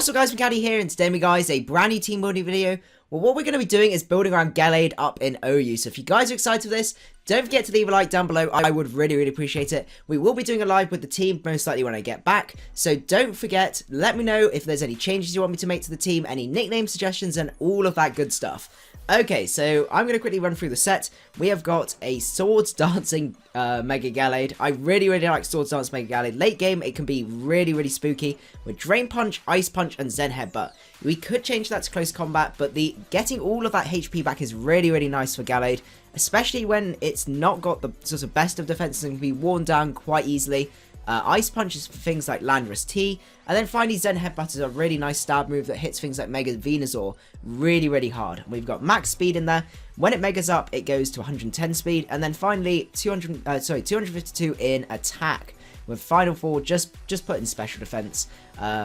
What's up guys, macadii here, and today we guys a brand new team building video. Well, what we're going to be doing is building around Gallade up in OU. So if you guys are excited for this, don't forget to leave a like down below. I would really appreciate it. We will be doing a live with the team most likely when I get back. So don't forget, let me know if there's any changes you want me to make to the team, any nickname suggestions and all of that good stuff. Okay, so I'm going to quickly run through the set. We have got a Swords Dancing Mega Gallade. I really like Swords Dance Mega Gallade. Late game, it can be really spooky with Drain Punch, Ice Punch, and Zen Headbutt. We could change that to Close Combat, but getting all of that HP back is really nice for Gallade, especially when it's not got the sort of best of defenses and can be worn down quite easily. Ice Punch is for things like Landorus T, and then finally Zen Headbutt is a really nice stab move that hits things like Mega Venusaur really hard. We've got max speed in there. When it megas up, it goes to 110 speed, and then finally 252 in attack, with Final Four just put in special defense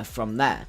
from there.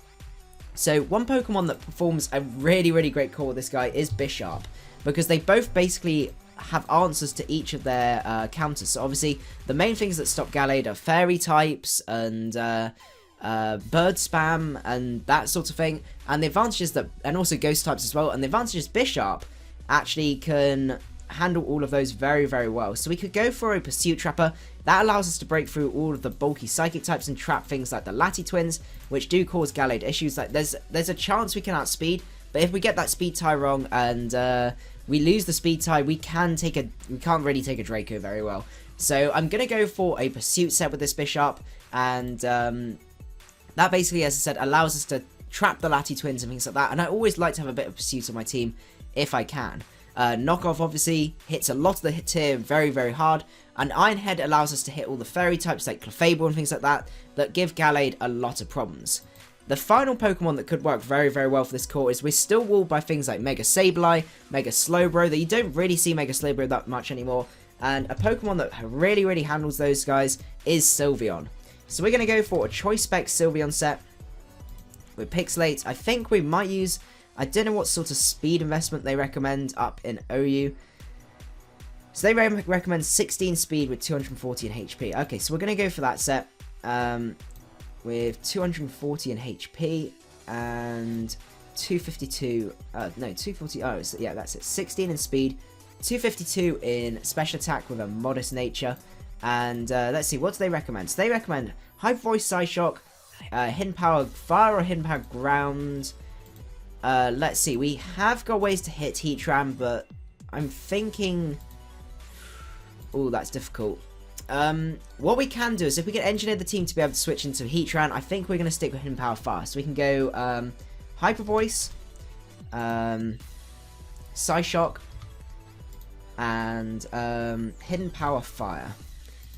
So one Pokemon that performs a really great call with this guy is Bisharp, because they both basically have answers to each of their counters. So obviously the main things that stop Gallade are fairy types and bird spam and that sort of thing, and the advantages that, and also ghost types as well, and the advantages Bisharp actually can handle all of those very well. So we could go for a Pursuit Trapper. That allows us to break through all of the bulky psychic types and trap things like the Lati twins, which do cause Gallade issues. Like there's a chance we can outspeed, but if we get that speed tie wrong and we lose the speed tie, we can't really take a Draco very well. So I'm gonna go for a Pursuit set with this Bisharp, and that basically, as I said, allows us to trap the Lati twins and things like that. And I always like to have a bit of Pursuit on my team if I can. Knockoff obviously hits a lot of the tier very hard, and Iron Head allows us to hit all the fairy types like Clefable and things like that give Gallade a lot of problems. The final Pokemon that could work very well for this core is we're still walled by things like Mega Sableye, Mega Slowbro, that you don't really see Mega Slowbro that much anymore, and a Pokemon that really handles those guys is Sylveon. So we're going to go for a Choice Spec Sylveon set with Pixilate. I think we might use, I don't know what sort of speed investment they recommend up in OU. So they recommend 16 speed with 240 in HP. Okay, so we're going to go for that set. With 240 in HP and 252, no, 240, oh, so yeah, that's it, 16 in speed, 252 in special attack with a modest nature, and let's see, what do they recommend? So they recommend Hyper Voice, Psyshock, Hidden Power Fire or Hidden Power Ground. Let's see, we have got ways to hit Heatran, but I'm thinking, oh, that's difficult. What we can do is if we can engineer the team to be able to switch into Heatran, I think we're going to stick with Hidden Power Fire. So we can go Hyper Voice, Psyshock, and Hidden Power Fire.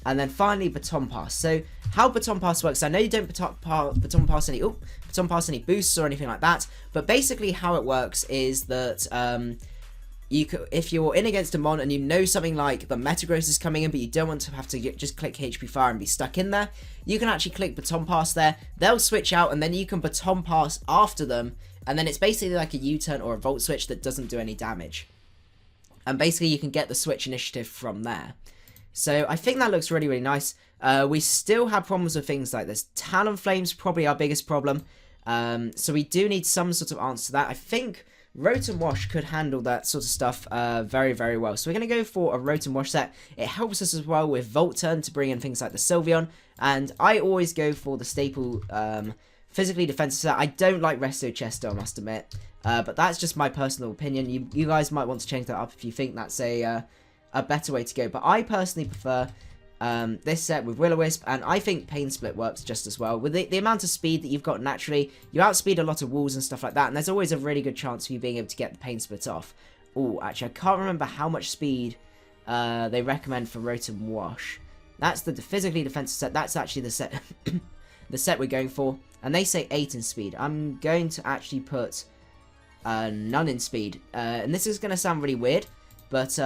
And then finally Baton Pass. So how Baton Pass works, I know you don't Baton Pass any boosts or anything like that, but basically how it works is that if you're in against a mon and you know something like the Metagross is coming in, but you don't want to have to just click HP Fire and be stuck in there, you can actually click Baton Pass there. They'll switch out, and then you can Baton Pass after them, and then it's basically like a U-turn or a Volt Switch that doesn't do any damage. And basically you can get the switch initiative from there. So I think that looks really nice. We still have problems with things like this. Talonflame's probably our biggest problem. So we do need some sort of answer to that. I think Rotom-Wash could handle that sort of stuff very well. So we're going to go for a Rotom-Wash set. It helps us as well with Volt Turn to bring in things like the Sylveon. And I always go for the staple physically defensive set. I don't like Resto Chesto, I must admit. But that's just my personal opinion. You guys might want to change that up if you think that's a better way to go. But I personally prefer this set with Will-O-Wisp, and I think Pain Split works just as well. With the amount of speed that you've got naturally, you outspeed a lot of walls and stuff like that, and there's always a really good chance of you being able to get the Pain Split off. Oh, actually, I can't remember how much speed they recommend for Rotom-Wash. That's the physically defensive set. That's actually the set the set we're going for, and they say 8 in speed. I'm going to actually put none in speed, and this is going to sound really weird, but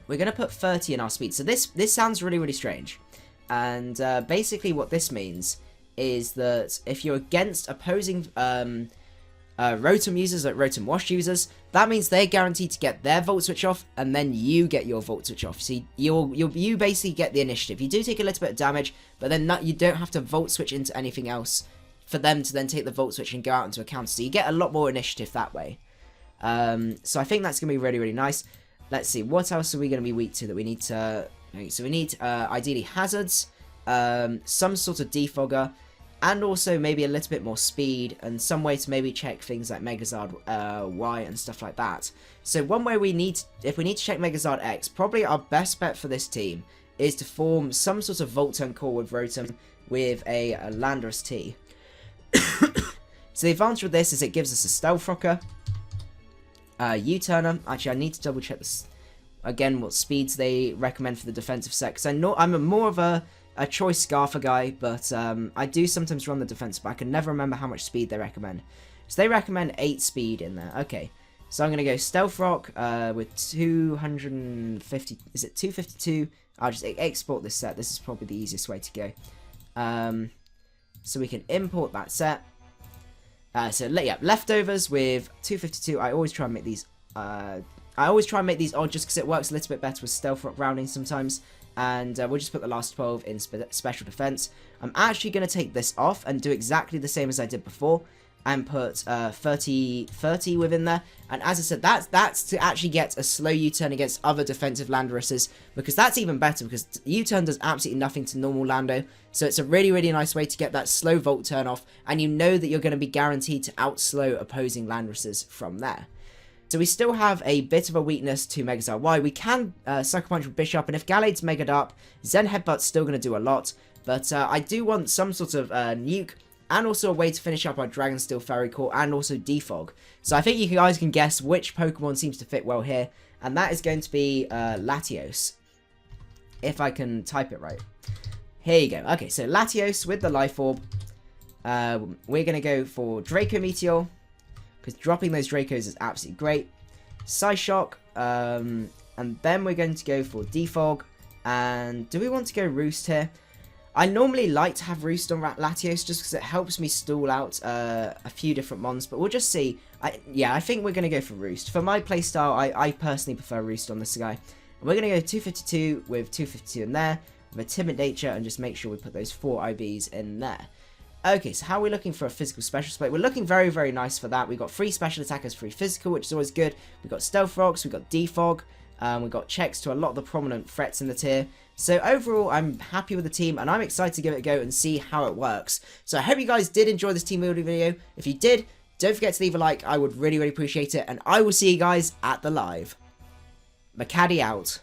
we're going to put 30 in our speed. So this sounds really strange. And basically what this means is that if you're against opposing Rotom users, like Rotom-Wash users, that means they're guaranteed to get their Volt Switch off, and then you get your Volt Switch off. So you basically get the initiative. You do take a little bit of damage, but then you don't have to Volt Switch into anything else for them to then take the Volt Switch and go out into a counter. So you get a lot more initiative that way. So I think that's going to be really, really nice. Let's see, what else are we going to be weak to that we need to... Okay, so we need, ideally, hazards, some sort of defogger, and also maybe a little bit more speed, and some way to maybe check things like Megazard Y and stuff like that. So one way we need, if we need to check Megazard X, probably our best bet for this team is to form some sort of Volt Turn core with Rotom with a Landorus T. So the advantage with this is it gives us a Stealth Rocker, U-Turner. Actually, I need to double check this again, what speeds they recommend for the defensive set, because I'm more of a choice Scarfer guy, but I do sometimes run the defensive, but I can never remember how much speed they recommend. So they recommend 8 speed in there. Okay, so I'm going to go Stealth Rock with 250, is it 252? I'll just export this set. This is probably the easiest way to go. So we can import that set. So yeah, Leftovers with 252. I always try and make these odd just because it works a little bit better with Stealth Rock rounding sometimes. And we'll just put the last 12 in special defense. I'm actually going to take this off and do exactly the same as I did before and put 30 within there. And as I said, that's to actually get a slow U-turn against other defensive Landoruses, because that's even better, because U-turn does absolutely nothing to normal Lando. So it's a really, really nice way to get that slow Volt turn off, and you know that you're going to be guaranteed to outslow opposing Landoruses from there. So we still have a bit of a weakness to Megazard Y. We can Sucker Punch with Bisharp, and if Gallade's Mega'd up, Zen Headbutt's still going to do a lot. But I do want some sort of nuke, and also a way to finish up our Dragon Steel Fairy Core, and also Defog. So I think you guys can guess which Pokemon seems to fit well here, and that is going to be Latios, if I can type it right. Here you go. Okay, so Latios with the Life Orb. We're going to go for Draco Meteor, because dropping those Dracos is absolutely great. Psyshock, and then we're going to go for Defog, and do we want to go Roost here? I normally like to have Roost on Latios just because it helps me stall out a few different mons, but we'll just see. Yeah, I think we're going to go for Roost. For my playstyle, I personally prefer Roost on this guy. And we're going to go 252 with 252 in there, with a Timid Nature, and just make sure we put those 4 IBs in there. Okay, so how are we looking for a physical special split? We're looking very, very nice for that. We've got 3 special attackers, 3 physical, which is always good. We've got Stealth Rocks, we've got Defog, we've got checks to a lot of the prominent threats in the tier. So overall, I'm happy with the team, and I'm excited to give it a go and see how it works. So I hope you guys did enjoy this team building video. If you did, don't forget to leave a like. I would really, really appreciate it, and I will see you guys at the live. Macadii out.